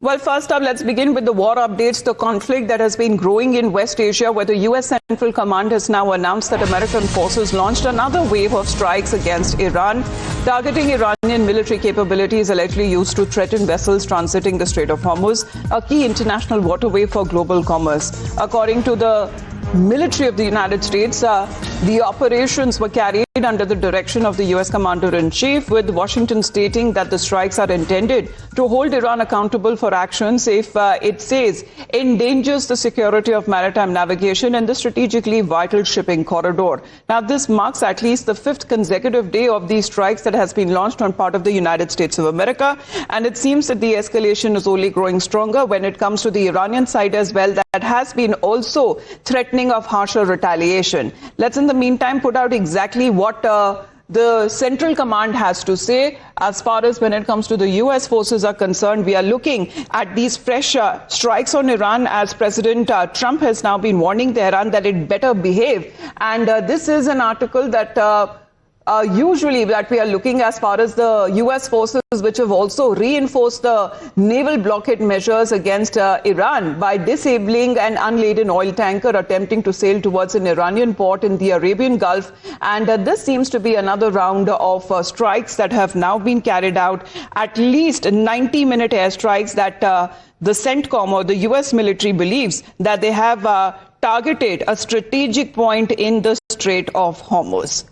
Well, first up, let's begin with the war updates. The conflict that has been growing in West Asia, where the U.S. Central Command has now announced that American forces launched another wave of strikes against Iran, targeting Iranian military capabilities allegedly used to threaten vessels transiting the Strait of Hormuz, a key international waterway for global commerce. According to the military of the United States, the operations were carried under the direction of the U.S. Commander-in-Chief, with Washington stating that the strikes are intended to hold Iran accountable for actions if it says endangers the security of maritime navigation and the strategically vital shipping corridor. Now, this marks at least the fifth consecutive day of these strikes that has been launched on part of the United States of America, and it seems that the escalation is only growing stronger when it comes to the Iranian side as well, that has been also threatening of harsher retaliation. Let's in the meantime put out exactly what the Central Command has to say. As far as when it comes to the U.S. forces are concerned, we are looking at these fresh strikes on Iran, as President Trump has now been warning Tehran that it better behave. And this is an article that usually that we are looking as far as the U.S. forces, which have also reinforced the naval blockade measures against Iran by disabling an unladen oil tanker attempting to sail towards an Iranian port in the Arabian Gulf. And this seems to be another round of strikes that have now been carried out, at least 90-minute airstrikes that the CENTCOM or the U.S. military believes that they have targeted a strategic point in the Strait of Hormuz.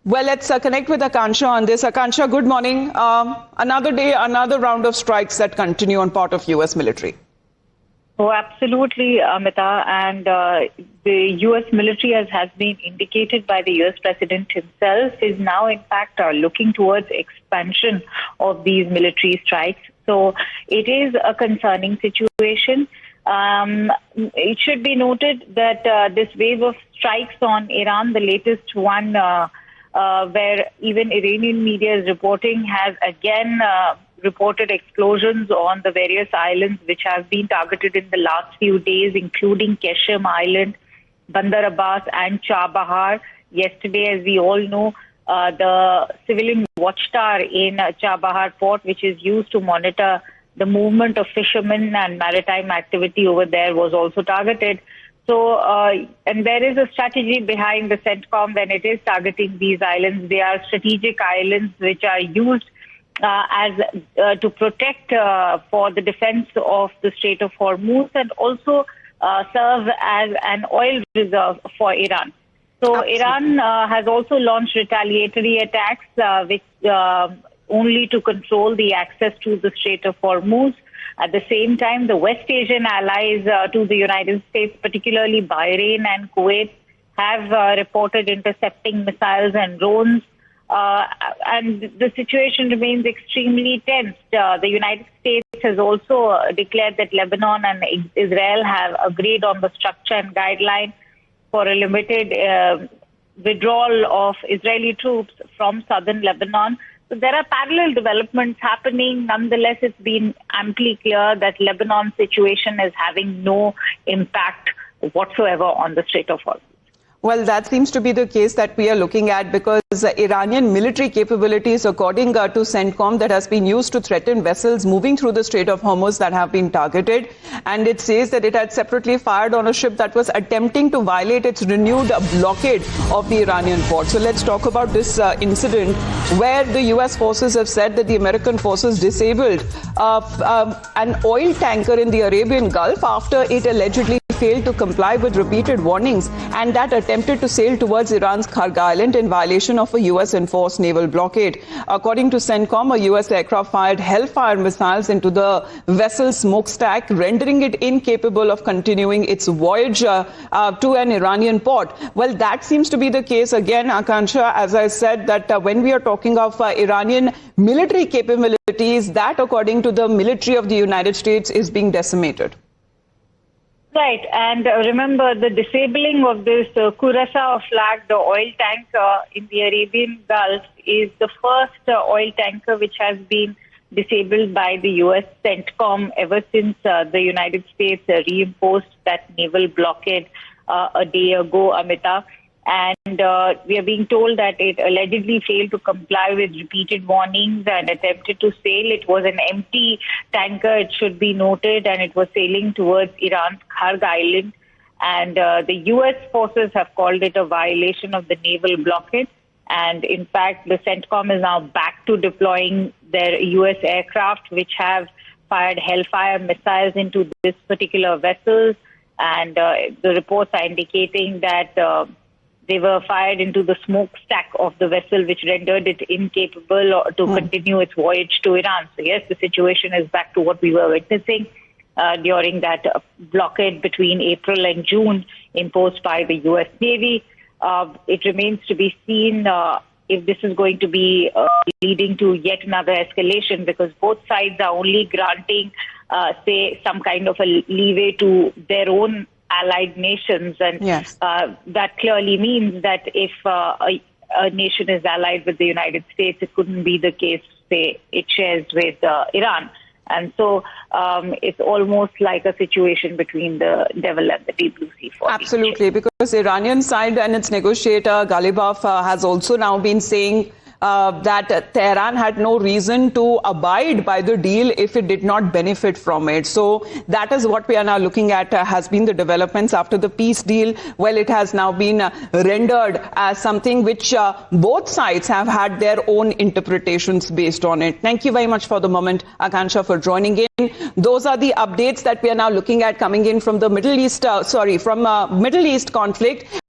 Well, let's connect with Akansha on this. Akansha, good morning. Another day, another round of strikes that continue on part of U.S. military. Oh, absolutely, Amita. And the U.S. military, as has been indicated by the U.S. President himself, is now, in fact, looking towards expansion of these military strikes. So it is a concerning situation. It should be noted that this wave of strikes on Iran, the latest one, where even Iranian media is reporting, has again reported explosions on the various islands which have been targeted in the last few days, including Qeshm Island, Bandar Abbas and Chabahar. Yesterday, as we all know, the civilian watchtower in Chabahar port, which is used to monitor the movement of fishermen and maritime activity over there, was also targeted. So, and there is a strategy behind the CENTCOM when it is targeting these islands. They are strategic islands which are used to protect for the defense of the Strait of Hormuz, and also serve as an oil reserve for Iran. So absolutely. Iran has also launched retaliatory attacks which only to control the access to the Strait of Hormuz. At the same time, the West Asian allies to the United States, particularly Bahrain and Kuwait, have reported intercepting missiles and drones. And the situation remains extremely tense. The United States has also declared that Lebanon and Israel have agreed on the structure and guideline for a limited withdrawal of Israeli troops from southern Lebanon. So there are parallel developments happening. Nonetheless, it's been amply clear that Lebanon's situation is having no impact whatsoever on the Strait of Hormuz. Well, that seems to be the case that we are looking at, because Iranian military capabilities, according to CENTCOM, that has been used to threaten vessels moving through the Strait of Hormuz that have been targeted. And it says that it had separately fired on a ship that was attempting to violate its renewed blockade of the Iranian port. So let's talk about this incident where the U.S. forces have said that the American forces disabled an oil tanker in the Arabian Gulf after it allegedly failed to comply with repeated warnings, and that attempted to sail towards Iran's Kharg Island in violation of a U.S. enforced naval blockade. According to CENTCOM, a U.S. aircraft fired Hellfire missiles into the vessel's smokestack, rendering it incapable of continuing its voyage to an Iranian port. Well, that seems to be the case again, Akansha, as I said, that when we are talking of Iranian military capabilities, that, according to the military of the United States, is being decimated. Right, and remember, the disabling of this Curaçao-flagged oil tanker in the Arabian Gulf is the first oil tanker which has been disabled by the U.S. CENTCOM ever since the United States reimposed that naval blockade a day ago, Amita. And we are being told that it allegedly failed to comply with repeated warnings and attempted to sail. It was an empty tanker, it should be noted, and it was sailing towards Iran's Kharg Island. And the U.S. forces have called it a violation of the naval blockade. And in fact, the CENTCOM is now back to deploying their U.S. aircraft, which have fired Hellfire missiles into this particular vessel. And the reports are indicating that they were fired into the smokestack of the vessel, which rendered it incapable to continue its voyage to Iran. So yes, the situation is back to what we were witnessing during that blockade between April and June imposed by the U.S. Navy. It remains to be seen if this is going to be leading to yet another escalation, because both sides are only granting, say, some kind of a leeway to their own allied nations. And yes. That clearly means that if a nation is allied with the United States, it couldn't be the case, say, it shares with Iran. And so it's almost like a situation between the devil and the deep blue sea. Absolutely, because the Iranian side and its negotiator Ghalibaf has also now been saying that Tehran had no reason to abide by the deal if it did not benefit from it. So that is what we are now looking at has been the developments after the peace deal. Well, it has now been rendered as something which both sides have had their own interpretations based on it. Thank you very much for the moment, Akansha, for joining in. Those are the updates that we are now looking at coming in from the Middle East, Middle East conflict.